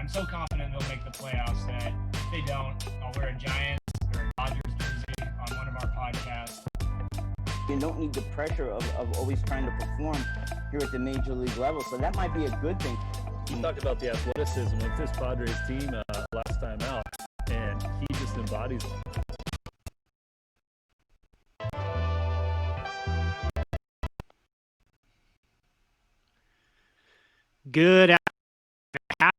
I'm so confident they'll make the playoffs that if they don't, I'll wear a Giants or a Dodgers jersey on one of our podcasts. You don't need the pressure of always trying to perform here at the major league level, so that might be a good thing. You talked about the athleticism of this Padres team last time out, and he just embodies it. Good afternoon. Happy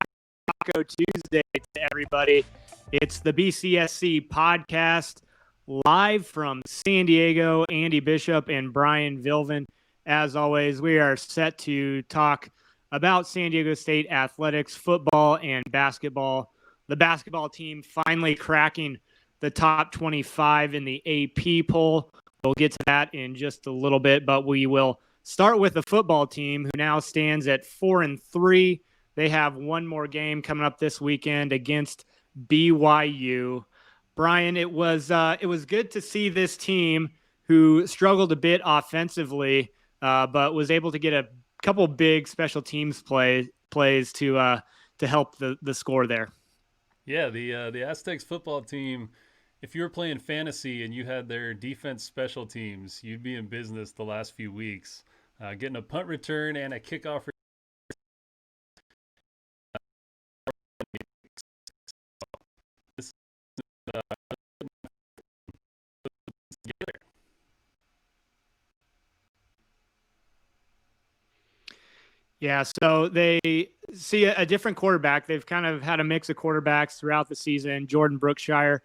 Taco Tuesday to everybody. It's the BCSC podcast live from San Diego. Andy Bishop and Brian Vilvin. As always, we are set to talk about San Diego State athletics, football, and basketball. The basketball team finally cracking the top 25 in the AP poll. We'll get to that in just a little bit, but we will start with the football team, who now stands at 4-3. They have one more game coming up this weekend against BYU. Brian, it was good to see this team, who struggled a bit offensively, but was able to get a couple big special teams plays to help the score there. Yeah, the Aztecs football team, if you were playing fantasy and you had their defense special teams, you'd be in business the last few weeks. Getting a punt return and a kickoff return. Yeah, so they see a different quarterback. They've kind of had a mix of quarterbacks throughout the season. Jordan Brookshire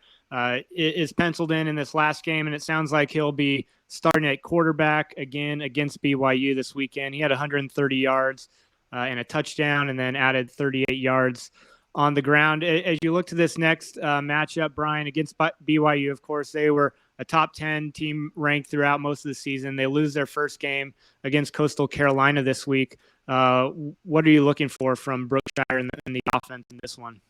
is penciled in this last game, and it sounds like he'll be starting at quarterback again against BYU this weekend. He had 130 yards and a touchdown, and then added 38 yards on the ground. As you look to this next matchup, Brian, against BYU, of course, they were a top 10 team ranked throughout most of the season. They lose their first game against Coastal Carolina this week. What are you looking for from Brookshire in the offense in this one?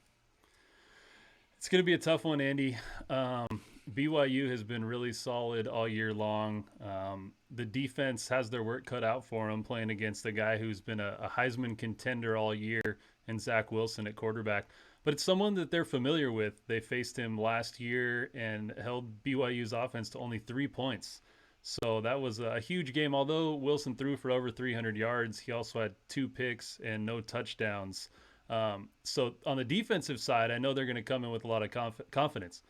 It's going to be a tough one, Andy. BYU has been really solid all year long. The defense has their work cut out for them, playing against a guy who's been a Heisman contender all year, and Zach Wilson at quarterback. But it's someone that they're familiar with. They faced him last year and held BYU's offense to only 3 points. So that was a huge game. Although Wilson threw for over 300 yards, he also had 2 picks and no touchdowns. So on the defensive side, I know they're going to come in with a lot of confidence.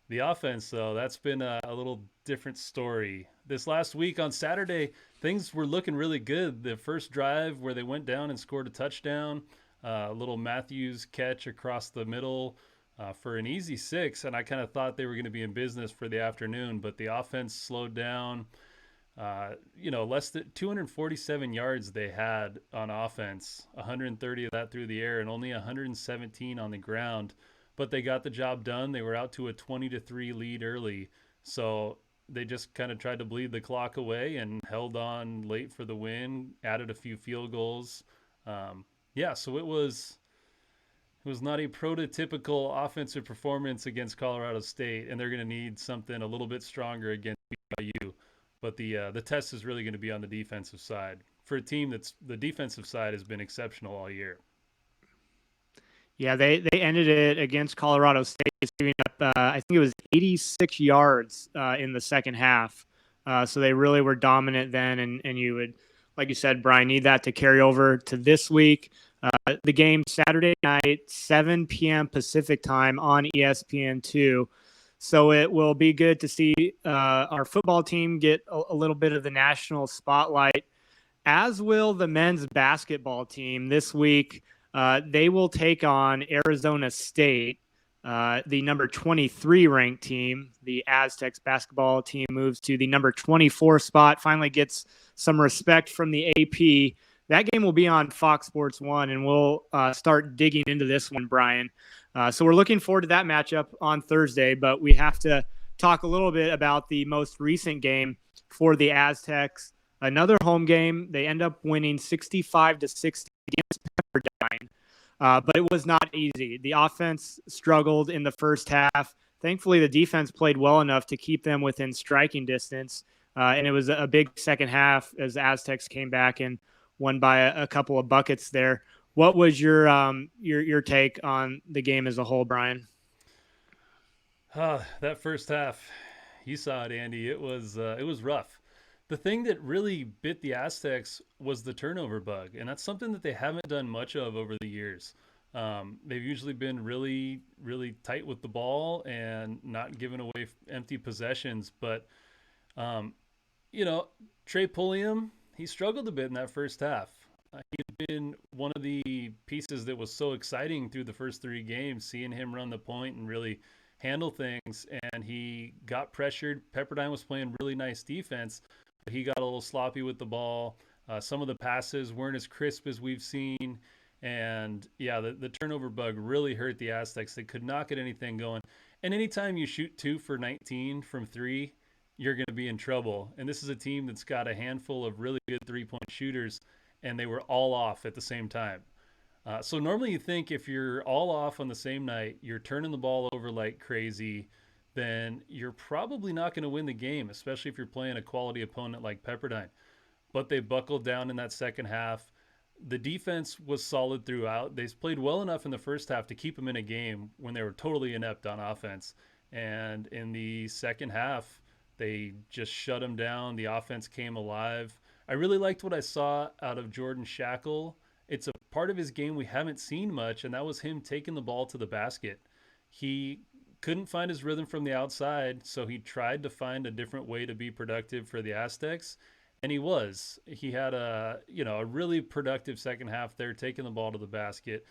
The offense, though, that's been a little different story. This last week on Saturday, things were looking really good. The first drive where they went down and scored a touchdown, a little Matthews catch across the middle for an easy 6, and I kind of thought they were going to be in business for the afternoon, but the offense slowed down. Less than 247 yards they had on offense, 130 of that through the air and only 117 on the ground. But they got the job done. They were out to a 20-3 lead early. So they just kind of tried to bleed the clock away and held on late for the win, added a few field goals. So it was not a prototypical offensive performance against Colorado State, and they're going to need something a little bit stronger against BYU. But the test is really going to be on the defensive side for a team that's the defensive side has been exceptional all year. Yeah, they ended it against Colorado State, giving up, I think it was 86 yards in the second half. So they really were dominant then, and you would, like you said, Brian, need that to carry over to this week. The game Saturday night, 7 p.m. Pacific time on ESPN2. So it will be good to see our football team get a little bit of the national spotlight, as will the men's basketball team this week. They will take on Arizona State, the number 23 ranked team. The Aztecs basketball team moves to the number 24 spot, finally gets some respect from the AP. That game will be on Fox Sports 1, and we'll start digging into this one, Brian. So we're looking forward to that matchup on Thursday, but we have to talk a little bit about the most recent game for the Aztecs. Another home game. They end up winning 65-60 against Pepperdine, but it was not easy. The offense struggled in the first half. Thankfully, the defense played well enough to keep them within striking distance, and it was a big second half as the Aztecs came back and won by a couple of buckets there. What was your take on the game as a whole, Brian? That first half, you saw it, Andy. It was rough. The thing that really bit the Aztecs was the turnover bug, and that's something that they haven't done much of over the years. They've usually been really, really tight with the ball and not giving away empty possessions. But um, Trey Pulliam, he struggled a bit in that first half. He had been one of the pieces that was so exciting through the first three games, seeing him run the point and really handle things. And he got pressured. Pepperdine was playing really nice defense, but he got a little sloppy with the ball. Some of the passes weren't as crisp as we've seen. And yeah, the turnover bug really hurt the Aztecs. They could not get anything going. And anytime you shoot 2 for 19 from three, you're going to be in trouble. And this is a team that's got a handful of really good 3-point shooters, and they were all off at the same time. So normally you think if you're all off on the same night, you're turning the ball over like crazy, then you're probably not going to win the game, especially if you're playing a quality opponent like Pepperdine. But they buckled down in that second half. The defense was solid throughout. They played well enough in the first half to keep them in a game when they were totally inept on offense. And in the second half, they just shut them down. The offense came alive. I really liked what I saw out of Jordan Shackle. It's a part of his game we haven't seen much, and that was him taking the ball to the basket. He couldn't find his rhythm from the outside, so he tried to find a different way to be productive for the Aztecs, and he was. He had a really productive second half there, taking the ball to the basket,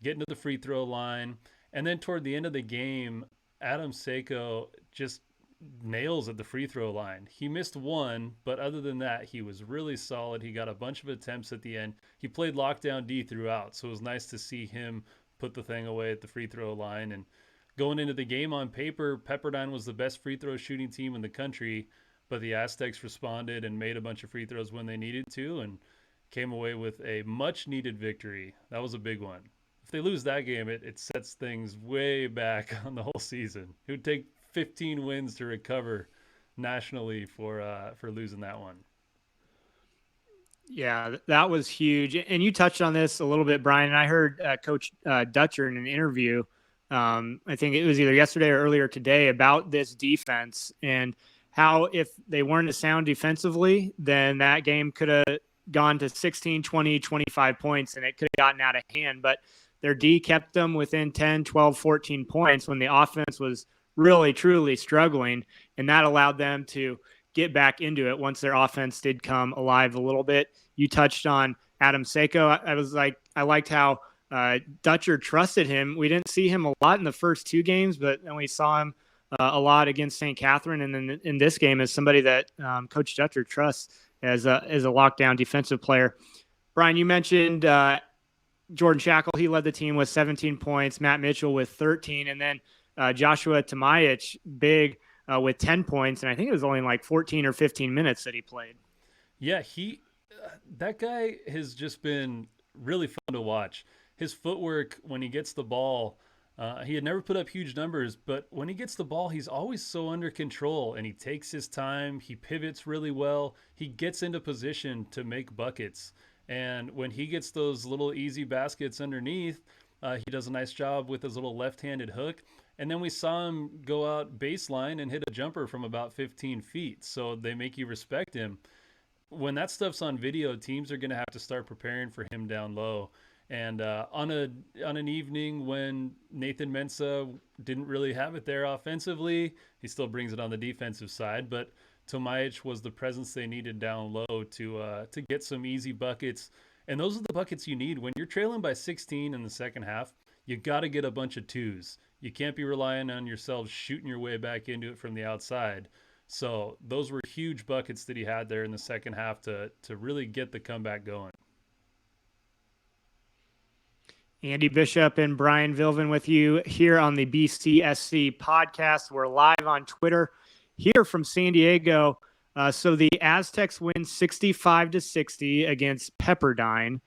getting to the free throw line, and then toward the end of the game, Adam Seiko just nails at the free throw line. He missed one, but other than that, he was really solid. He got a bunch of attempts at the end. He played lockdown D throughout, so it was nice to see him put the thing away at the free throw line. And going into the game on paper, Pepperdine was the best free throw shooting team in the country, but the Aztecs responded and made a bunch of free throws when they needed to and came away with a much needed victory. That was a big one. If they lose that game, it sets things way back on the whole season. It would take 15 wins to recover nationally for losing that one. Yeah, that was huge. And you touched on this a little bit, Brian. And I heard Coach Dutcher in an interview, I think it was either yesterday or earlier today, about this defense and how if they weren't as sound defensively, then that game could have gone to 16, 20, 25 points, and it could have gotten out of hand. But their D kept them within 10, 12, 14 points when the offense was really, truly struggling, and that allowed them to get back into it once their offense did come alive a little bit. You touched on Adam Seiko. I liked how Dutcher trusted him. We didn't see him a lot in the first two games, but then we saw him a lot against St. Catherine, and then in this game as somebody that Coach Dutcher trusts as a lockdown defensive player. Brian, you mentioned Jordan Shackle. He led the team with 17 points, Matt Mitchell with 13, and then Joshua Tamajic, big with 10 points, and I think it was only like 14 or 15 minutes that he played. Yeah, that guy has just been really fun to watch. His footwork when he gets the ball, he had never put up huge numbers, but when he gets the ball, he's always so under control, and he takes his time. He pivots really well. He gets into position to make buckets, and when he gets those little easy baskets underneath, he does a nice job with his little left-handed hook. And then we saw him go out baseline and hit a jumper from about 15 feet. So they make you respect him. When that stuff's on video, teams are going to have to start preparing for him down low. And on an evening when Nathan Mensah didn't really have it there offensively, he still brings it on the defensive side. But Tomajic was the presence they needed down low to get some easy buckets. And those are the buckets you need. When you're trailing by 16 in the second half, you got to get a bunch of twos. You can't be relying on yourselves shooting your way back into it from the outside. So those were huge buckets that he had there in the second half to really get the comeback going. Andy Bishop and Brian Vilvin with you here on the BCSC podcast. We're live on Twitter here from San Diego. So the Aztecs win 65-60 against Pepperdine.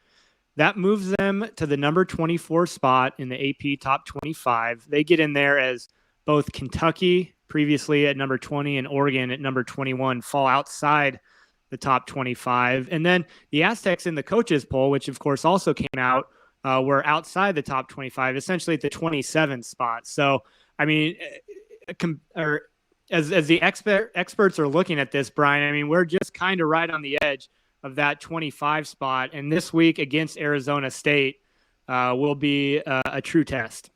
That moves them to the number 24 spot in the AP Top 25. They get in there as both Kentucky, previously at number 20, and Oregon at number 21, fall outside the top 25. And then the Aztecs in the coaches poll, which of course also came out were outside the top 25, essentially at the 27th spot. So, I mean, or as the experts are looking at this, Brian, I mean, we're just kind of right on the edge of that 25 spot. And this week against Arizona State will be a true test.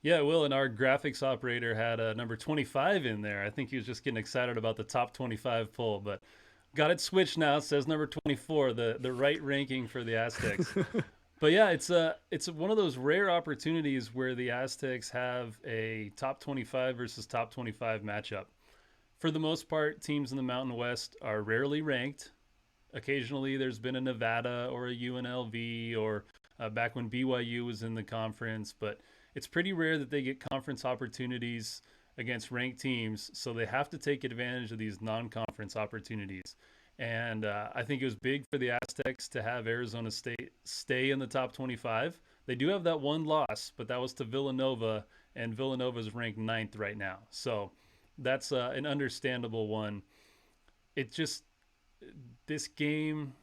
Yeah, Will, and our graphics operator had number 25 in there. I think he was just getting excited about the top 25 poll, but got it switched now. It says number 24, the right ranking for the Aztecs. But yeah, it's one of those rare opportunities where the Aztecs have a top 25 versus top 25 matchup. For the most part, teams in the Mountain West are rarely ranked. Occasionally, there's been a Nevada or a UNLV or back when BYU was in the conference, but it's pretty rare that they get conference opportunities against ranked teams. So they have to take advantage of these non-conference opportunities. And I think it was big for the Aztecs to have Arizona State stay in the top 25. They do have that one loss, but that was to Villanova, and Villanova is ranked 9th right now. So that's an understandable one. It just, this game,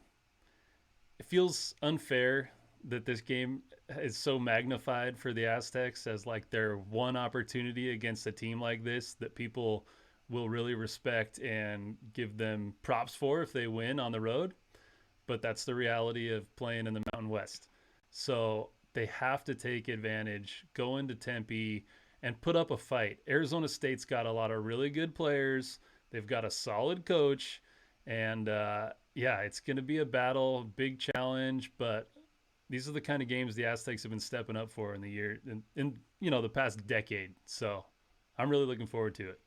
it feels unfair that this game is so magnified for the Aztecs as like their one opportunity against a team like this that people will really respect and give them props for if they win on the road. But that's the reality of playing in the Mountain West. So they have to take advantage, go into Tempe, and put up a fight. Arizona State's got a lot of really good players. They've got a solid coach. And yeah, it's going to be a battle, big challenge, but these are the kind of games the Aztecs have been stepping up for in the year, in you know, the past decade. So I'm really looking forward to it.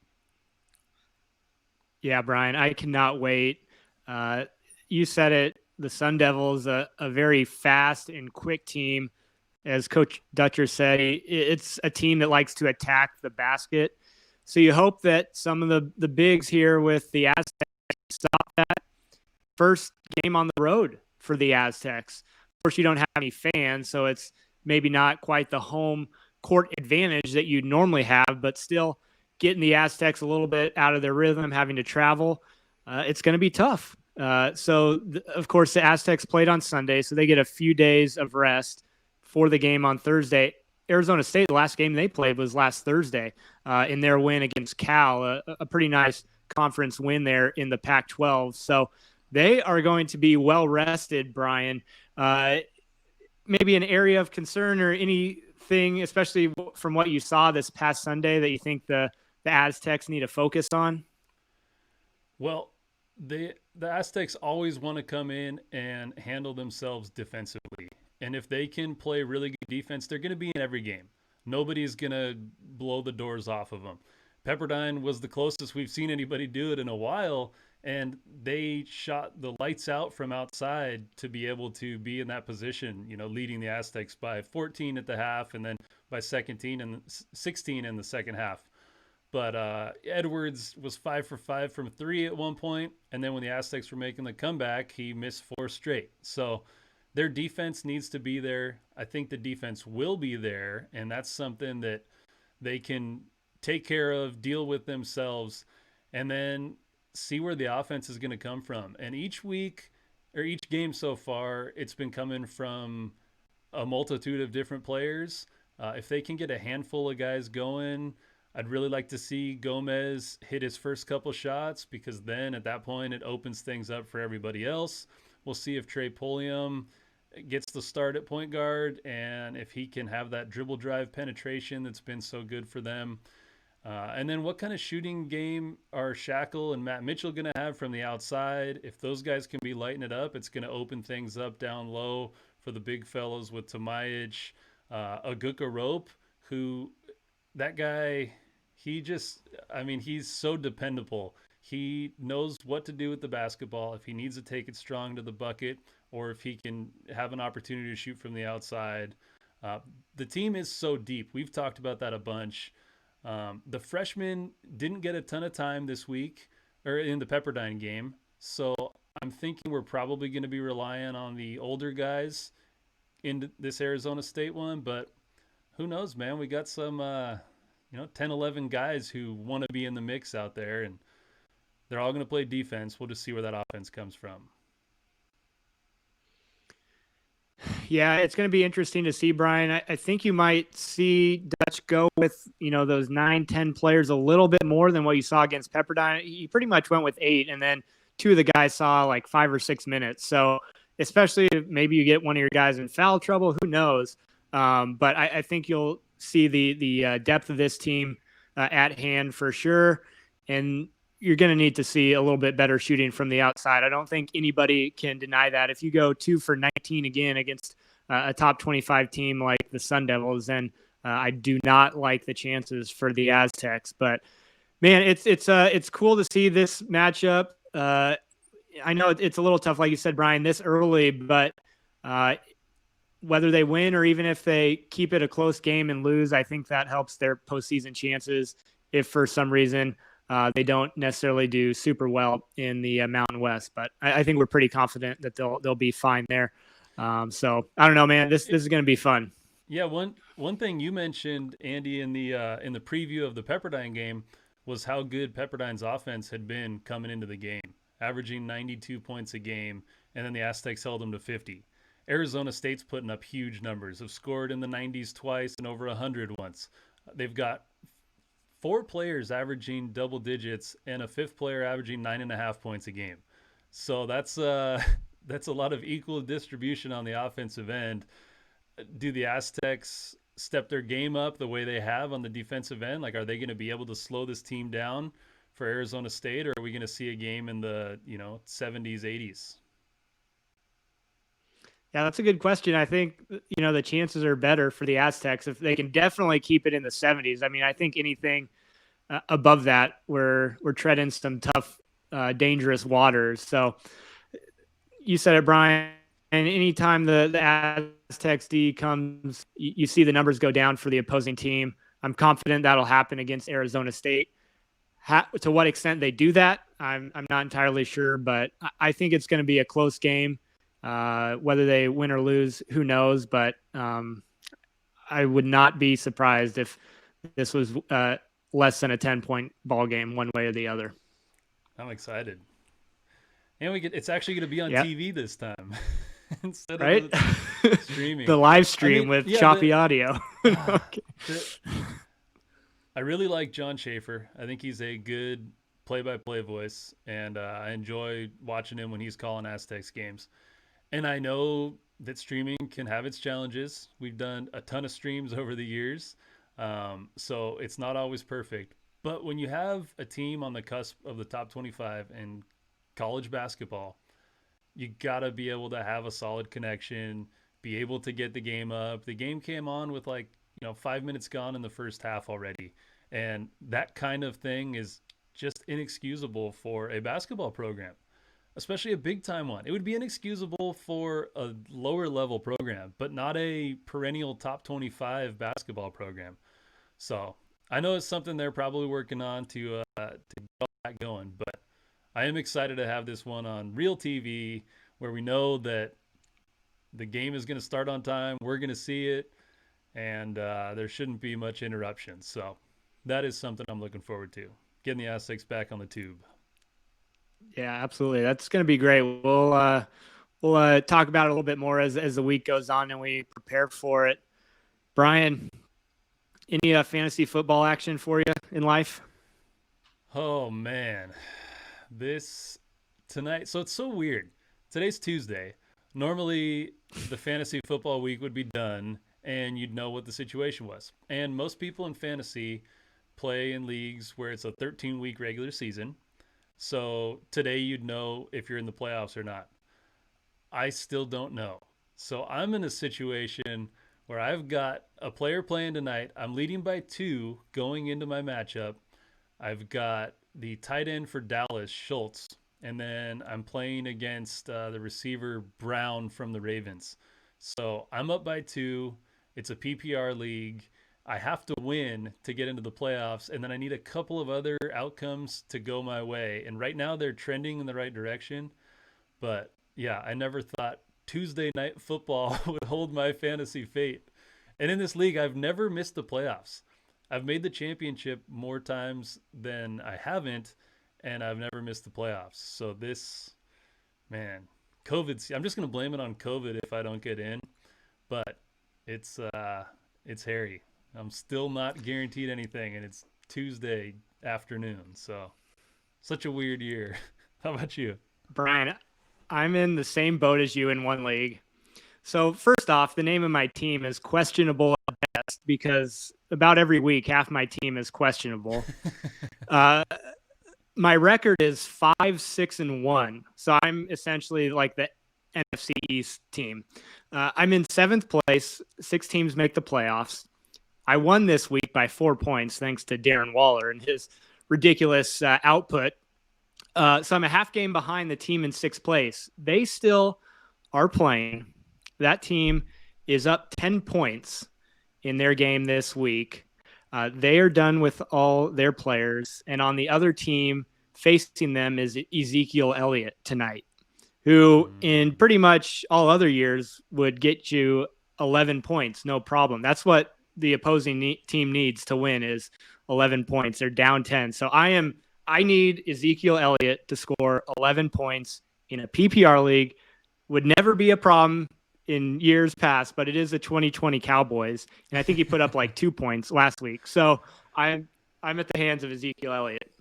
Yeah, Brian, I cannot wait. You said it. The Sun Devils, a very fast and quick team. As Coach Dutcher said, it's a team that likes to attack the basket. So you hope that some of the bigs here with the Aztecs stop that. First game on the road for the Aztecs. Of course, you don't have any fans, so it's maybe not quite the home court advantage that you normally have, but still getting the Aztecs a little bit out of their rhythm, having to travel, it's going to be tough. Of course, the Aztecs played on Sunday, so they get a few days of rest for the game on Thursday. Arizona State, the last game they played was last Thursday in their win against Cal, a pretty nice conference win there in the Pac-12. So they are going to be well rested, Brian. Maybe an area of concern or anything, especially from what you saw this past Sunday, that you think the Aztecs need to focus on? Well, the Aztecs always want to come in and handle themselves defensively. And if they can play really good defense, they're going to be in every game. Nobody's going to blow the doors off of them. Pepperdine was the closest we've seen anybody do it in a while, and they shot the lights out from outside to be able to be in that position, you know, leading the Aztecs by 14 at the half and then by 16 in the second half. But Edwards was 5 for 5 from 3 at one point, and then when the Aztecs were making the comeback, he missed 4 straight. So their defense needs to be there. I think the defense will be there, and that's something that they can take care of, deal with themselves, and then see where the offense is going to come from. And each week or each game so far, it's been coming from a multitude of different players. If they can get a handful of guys going, I'd really like to see Gomez hit his first couple shots, because then at that point it opens things up for everybody else. We'll see if Trey Pulliam gets the start at point guard and if he can have that dribble drive penetration that's been so good for them. And then what kind of shooting game are Shackle and Matt Mitchell going to have from the outside? If those guys can be lighting it up, it's going to open things up down low for the big fellows with Tomajic, Aguka Rope, who that guy, he's so dependable. He knows what to do with the basketball. If he needs to take it strong to the bucket, or if he can have an opportunity to shoot from the outside. The team is so deep. We've talked about that a bunch. The freshmen didn't get a ton of time this week or in the Pepperdine game. So I'm thinking we're probably going to be relying on the older guys in this Arizona State one, but who knows, man? We got some, 10, 11 guys who want to be in the mix out there, and they're all going to play defense. We'll just see where that offense comes from. Yeah, it's going to be interesting to see, Brian. I think you might see Dutch go with, those 9, 10 players a little bit more than what you saw against Pepperdine. He pretty much went with 8, and then 2 of the guys saw like 5 or 6 minutes. So especially if maybe you get one of your guys in foul trouble, who knows? But I think you'll see the depth of this team at hand for sure. And you're going to need to see a little bit better shooting from the outside. I don't think anybody can deny that. If you go 2 for 19 again against a top 25 team like the Sun Devils, then I do not like the chances for the Aztecs. But man, it's cool to see this matchup. I know it's a little tough, like you said, Brian, this early, but whether they win or even if they keep it a close game and lose, I think that helps their postseason chances. If for some reason they don't necessarily do super well in the Mountain West, but I think we're pretty confident that they'll be fine there. So I don't know, man. This is going to be fun. Yeah, one thing you mentioned, Andy, in the preview of the Pepperdine game was how good Pepperdine's offense had been coming into the game, averaging 92 points a game, and then the Aztecs held them to 50. Arizona State's putting up huge numbers. Have scored in the 90s twice and over 100 once. They've got 4 players averaging double digits and a 5th player averaging 9.5 points a game. So that's a lot of equal distribution on the offensive end. Do the Aztecs step their game up the way they have on the defensive end? Like, are they going to be able to slow this team down for Arizona State, or are we going to see a game in the 70s, 80s? Yeah, that's a good question. I think, the chances are better for the Aztecs if they can definitely keep it in the 70s. I mean, I think anything above that, we're treading some tough, dangerous waters. So you said it, Brian. And anytime the Aztecs D comes, you see the numbers go down for the opposing team. I'm confident that'll happen against Arizona State. To what extent they do that, I'm not entirely sure, but I think it's going to be a close game. Whether they win or lose, who knows? But I would not be surprised if this was less than a 10-point ball game one way or the other. I'm excited. And it's actually going to be on TV this time. Instead of streaming. The live stream with choppy audio. Okay. I really like John Schaefer. I think he's a good play-by-play voice, and I enjoy watching him when he's calling Aztecs games. And I know that streaming can have its challenges. We've done a ton of streams over the years, so it's not always perfect. But when you have a team on the cusp of the top 25 in college basketball, you got to be able to have a solid connection, be able to get the game up. The game came on with 5 minutes gone in the first half already. And that kind of thing is just inexcusable for a basketball program, especially a big time one. It would be inexcusable for a lower level program, but not a perennial top 25 basketball program. So I know it's something they're probably working on to get that going, but I am excited to have this one on real TV where we know that the game is going to start on time. We're going to see it, and there shouldn't be much interruption. So that is something I'm looking forward to, getting the Aztecs back on the tube. Yeah, absolutely. That's going to be great. We'll talk about it a little bit more as the week goes on and we prepare for it. Brian, any fantasy football action for you in life? Oh, man. This tonight. So it's so weird. Today's Tuesday. Normally, the fantasy football week would be done and you'd know what the situation was. And most people in fantasy play in leagues where it's a 13-week regular season. So today you'd know if you're in the playoffs or not. I still don't know. So I'm in a situation where I've got a player playing tonight. I'm leading by 2 going into my matchup. I've got the tight end for Dallas, Schultz, and then I'm playing against the receiver Brown from the Ravens. So I'm up by 2. It's a PPR league. I have to win to get into the playoffs, and then I need a couple of other outcomes to go my way. And right now they're trending in the right direction. But yeah, I never thought Tuesday night football would hold my fantasy fate. And in this league, I've never missed the playoffs. I've made the championship more times than I haven't, and I've never missed the playoffs. So this, man, I'm just going to blame it on COVID if I don't get in. but it's hairy. I'm still not guaranteed anything, and it's Tuesday afternoon, so such a weird year. How about you? Brian, I'm in the same boat as you in one league. So first off, the name of my team is questionable at best because about every week half my team is questionable. Uh, my record is 5-6-1, so I'm essentially like the NFC East team. I'm in seventh place. 6 teams make the playoffs. I won this week by 4 points thanks to Darren Waller and his ridiculous output. So I'm a half game behind the team in sixth place. They still are playing. That team is up 10 points in their game this week. They are done with all their players. And on the other team facing them is Ezekiel Elliott tonight, who in pretty much all other years would get you 11 points, no problem. That's what the opposing team needs to win is 11 points. They're down 10. So I need Ezekiel Elliott to score 11 points in a PPR league. Would never be a problem in years past, but it is the 2020 Cowboys, and I think he put up like 2 points last week. So I'm at the hands of Ezekiel Elliott.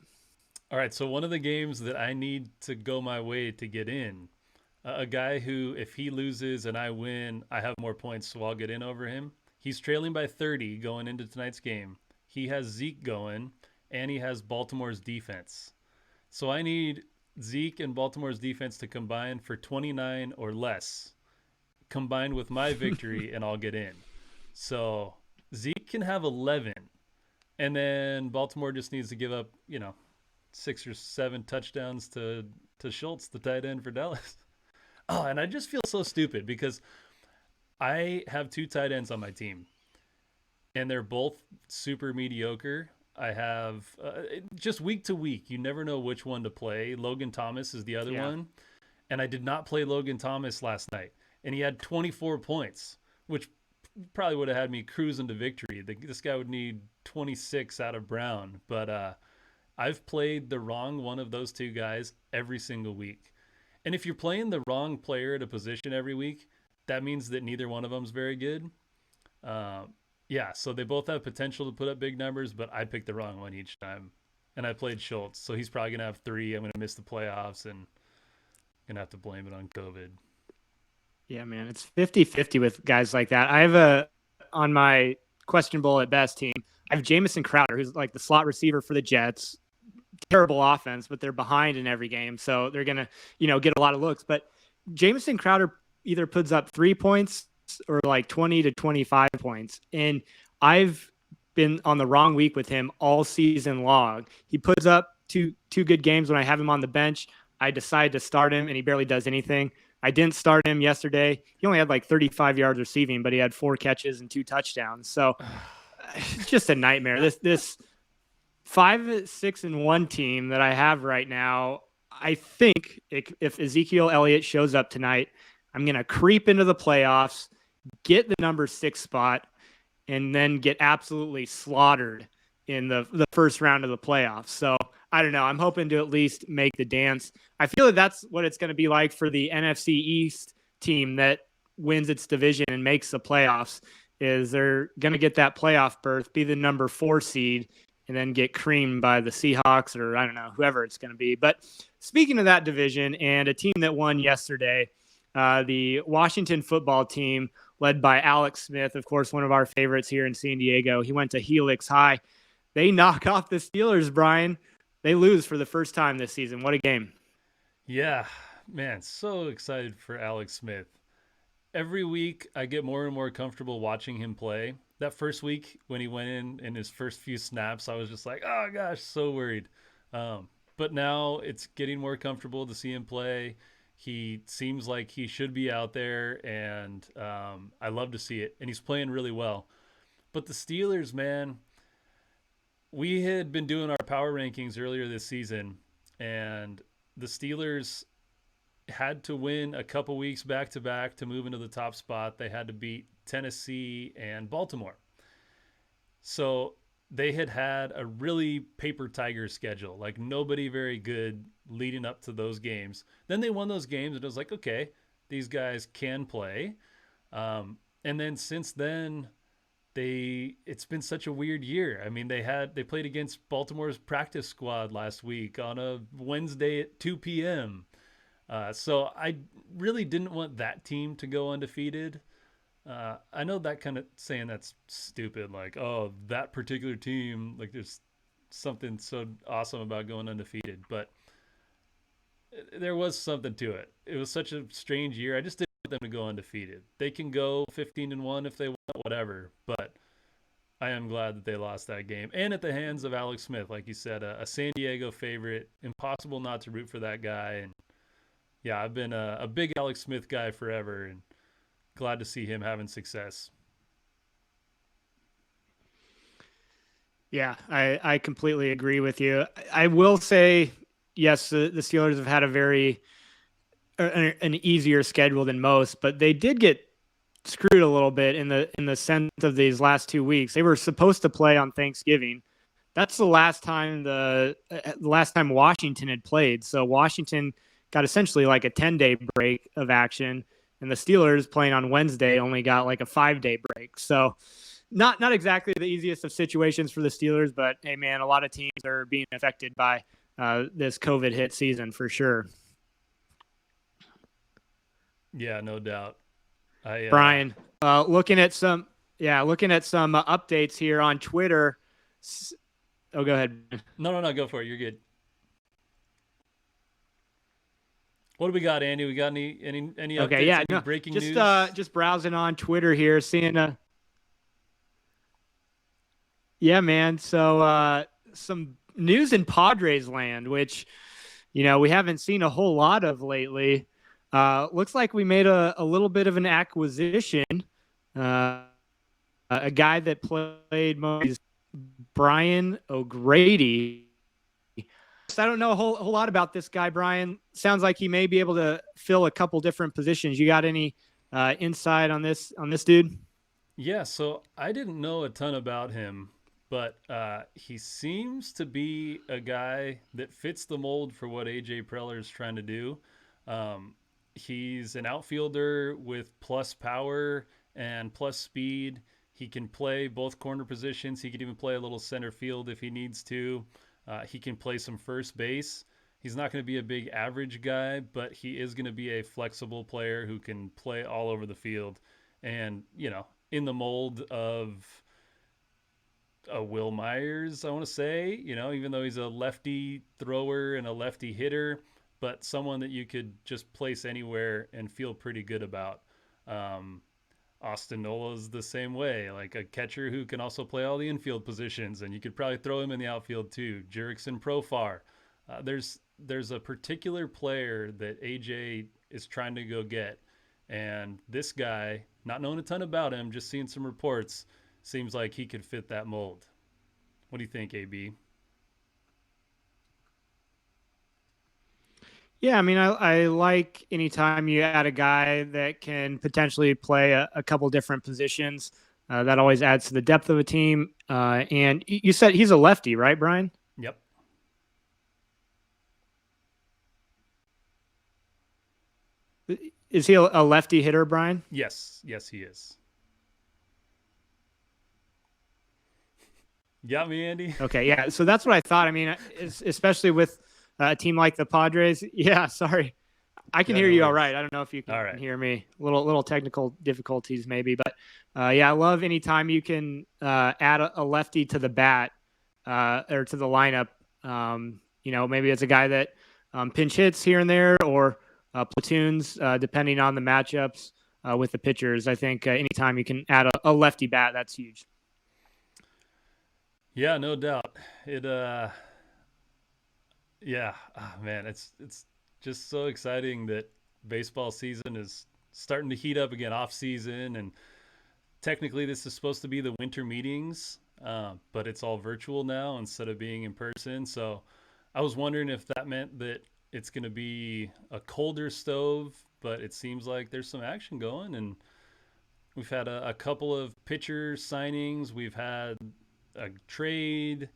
All right, so one of the games that I need to go my way to get in, a guy who, if he loses and I win, I have more points, so I'll get in over him. He's trailing by 30 going into tonight's game. He has Zeke going, and he has Baltimore's defense. So I need Zeke and Baltimore's defense to combine for 29 or less, combined with my victory, and I'll get in. So Zeke can have 11, and then Baltimore just needs to give up, 6 or 7 touchdowns to Schultz, the tight end for Dallas. Oh, and I just feel so stupid because I have 2 tight ends on my team, and they're both super mediocre. I have just week to week, you never know which one to play. Logan Thomas is the other one, and I did not play Logan Thomas last night, and he had 24 points, which probably would have had me cruising to victory. This guy would need 26 out of Brown, but I've played the wrong one of those 2 guys every single week. And if you're playing the wrong player at a position every week, that means that neither one of them is very good. So they both have potential to put up big numbers, but I picked the wrong one each time. And I played Schultz, so he's probably going to have 3. I'm going to miss the playoffs and going to have to blame it on COVID. Yeah, man, it's 50-50 with guys like that. I have on my questionable at best team, I have Jamison Crowder, who's like the slot receiver for the Jets. Terrible offense, but they're behind in every game, so they're going to, get a lot of looks. But Jamison Crowder either puts up 3 points or like 20 to 25 points. And I've been on the wrong week with him all season long. He puts up two good games when I have him on the bench. I decide to start him, and he barely does anything. I didn't start him yesterday. He only had like 35 yards receiving, but he had 4 catches and 2 touchdowns. So it's just a nightmare. This 5-6-1 team that I have right now, I think if Ezekiel Elliott shows up tonight, I'm going to creep into the playoffs, get the number 6 spot, and then get absolutely slaughtered in the first round of the playoffs. So I don't know. I'm hoping to at least make the dance. I feel like that's what it's going to be like for the NFC East team that wins its division and makes the playoffs, is they're going to get that playoff berth, be the number 4 seed, and then get creamed by the Seahawks or I don't know, whoever it's going to be. But speaking of that division and a team that won yesterday, the Washington football team led by Alex Smith, of course, one of our favorites here in San Diego. He went to Helix High. They knock off the Steelers, Brian. They lose for the first time this season. What a game. Yeah, man, so excited for Alex Smith. Every week I get more and more comfortable watching him play. That first week when he went in his first few snaps, I was just like, oh gosh, so worried. But now it's getting more comfortable to see him play. He seems like he should be out there, and I love to see it. And he's playing really well. But the Steelers, man, we had been doing our power rankings earlier this season, and the Steelers had to win a couple weeks back-to-back to move into the top spot. They had to beat Tennessee and Baltimore. So they had a really paper tiger schedule, like nobody very good leading up to those games. Then they won those games, and it was like, okay, these guys can play. And And then since then, it's been such a weird year. I mean, they played against Baltimore's practice squad last week on a Wednesday at 2 p.m. So I really didn't want that team to go undefeated. I know that kind of saying that's stupid, like, oh, that particular team, like there's something so awesome about going undefeated, but there was something to it. It was such a strange year. I just didn't want them to go undefeated. They can go 15-1 if they want, whatever, but I am glad that they lost that game. And at the hands of Alex Smith, like you said, a San Diego favorite. Impossible not to root for that guy. And yeah, I've been a big Alex Smith guy forever, and glad to see him having success. Yeah, I completely agree with you. I will say, yes, the Steelers have had an easier schedule than most, but they did get screwed a little bit in the sense of these last 2 weeks. They were supposed to play on Thanksgiving. That's the last time Washington had played. So Washington got essentially like a 10-day break of action, and the Steelers playing on Wednesday only got like a 5-day break. So not exactly the easiest of situations for the Steelers, but hey, man, a lot of teams are being affected by this COVID hit season for sure. Yeah, no doubt. Brian, looking at some updates here on Twitter. Oh, go ahead. No, go for it. You're good. What do we got, Andy? We got any updates? Breaking news? Just browsing on Twitter here, seeing yeah, man. So some news in Padres land, which we haven't seen a whole lot of lately. Looks like we made a little bit of an acquisition. A guy that played most, Brian O'Grady. I don't know a whole lot about this guy, Brian. Sounds like he may be able to fill a couple different positions. You got any insight on this dude? Yeah, so I didn't know a ton about him, but he seems to be a guy that fits the mold for what AJ Preller is trying to do. He's an outfielder with plus power and plus speed. He can play both corner positions. He could even play a little center field if he needs to. He can play some first base. He's not going to be a big average guy, but he is going to be a flexible player who can play all over the field. And, in the mold of a Will Myers, I want to say, even though he's a lefty thrower and a lefty hitter, but someone that you could just place anywhere and feel pretty good about. Austin Nola's the same way, like a catcher who can also play all the infield positions, and you could probably throw him in the outfield too. Jurickson Profar. There's a particular player that AJ is trying to go get, and this guy, not knowing a ton about him, just seeing some reports, seems like he could fit that mold. What do you think, AB? Yeah, I mean, I like anytime you add a guy that can potentially play a couple different positions. That always adds to the depth of a team. And you said he's a lefty, right, Brian? Yep. Is he a lefty hitter, Brian? Yes, he is. Got me, Andy? Okay, yeah. So that's what I thought. I mean, especially with a team like the Padres. Yeah, sorry. I can hear you all right. I don't know if you can hear me. Little technical difficulties maybe. But, yeah, I love anytime you can add a lefty to the bat or to the lineup. Maybe it's a guy that pinch hits here and there or platoons depending on the matchups with the pitchers. I think anytime you can add a lefty bat, that's huge. Yeah, no doubt. Yeah, man, it's just so exciting that baseball season is starting to heat up again, off season, and technically this is supposed to be the winter meetings, but it's all virtual now instead of being in person. So I was wondering if that meant that it's going to be a colder stove, but it seems like there's some action going, and we've had a couple of pitcher signings. We've had a trade.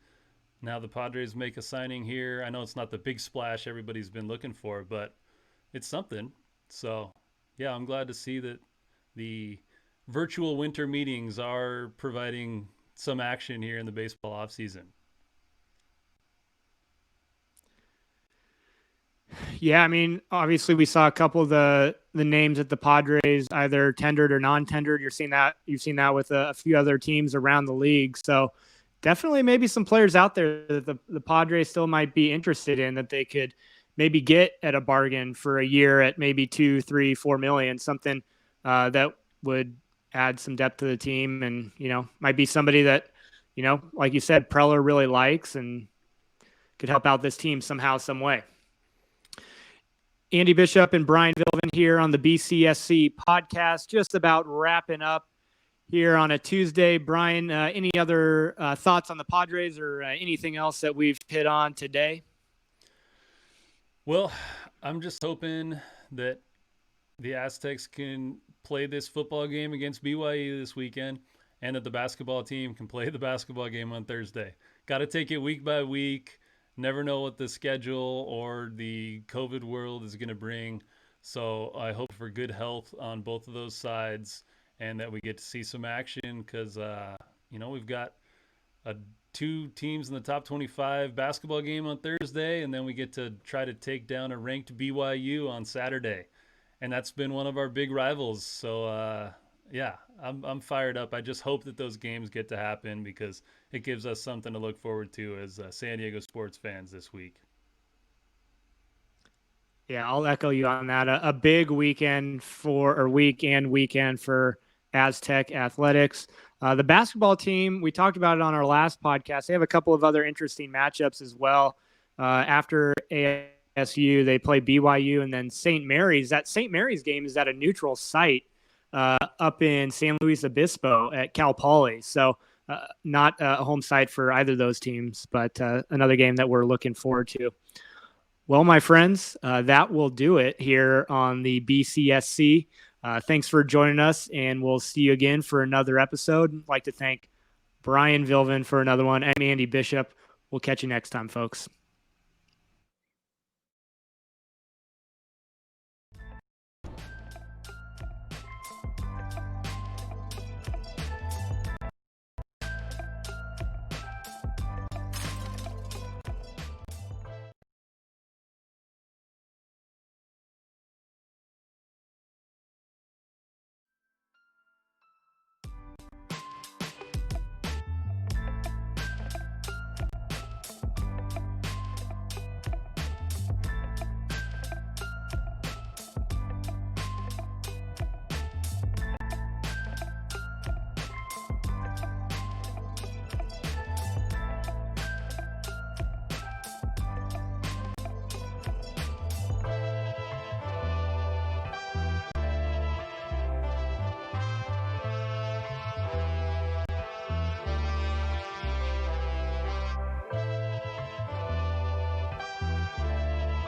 Now the Padres make a signing here. I know it's not the big splash everybody's been looking for, but it's something. So, yeah, I'm glad to see that the virtual winter meetings are providing some action here in the baseball offseason. Yeah, I mean, obviously we saw a couple of the names that the Padres either tendered or non-tendered. You've seen that with a few other teams around the league. So definitely maybe some players out there that the Padres still might be interested in that they could maybe get at a bargain for a year at maybe 2, 3, 4 million, something that would add some depth to the team. And, might be somebody that, like you said, Preller really likes and could help out this team somehow, some way. Andy Bishop and Brian Vilvin here on the BCSC podcast, just about wrapping up here on a Tuesday. Brian, any other thoughts on the Padres or anything else that we've hit on today? Well, I'm just hoping that the Aztecs can play this football game against BYU this weekend and that the basketball team can play the basketball game on Thursday. Got to take it week by week. Never know what the schedule or the COVID world is going to bring. So I hope for good health on both of those sides and that we get to see some action because, we've got 2 teams in the top 25 basketball game on Thursday, and then we get to try to take down a ranked BYU on Saturday. And that's been one of our big rivals. So, I'm fired up. I just hope that those games get to happen because it gives us something to look forward to as San Diego sports fans this week. Yeah, I'll echo you on that. A big week and weekend for Aztec athletics. The basketball team, we talked about it on our last podcast. They have a couple of other interesting matchups as well. After ASU, they play BYU and then St. Mary's. That St. Mary's game is at a neutral site up in San Luis Obispo at Cal Poly. So not a home site for either of those teams, but another game that we're looking forward to. Well, my friends, that will do it here on the BCSC. Thanks for joining us, and we'll see you again for another episode. I'd like to thank Brian Vilvin for another one. I'm Andy Bishop. We'll catch you next time, folks.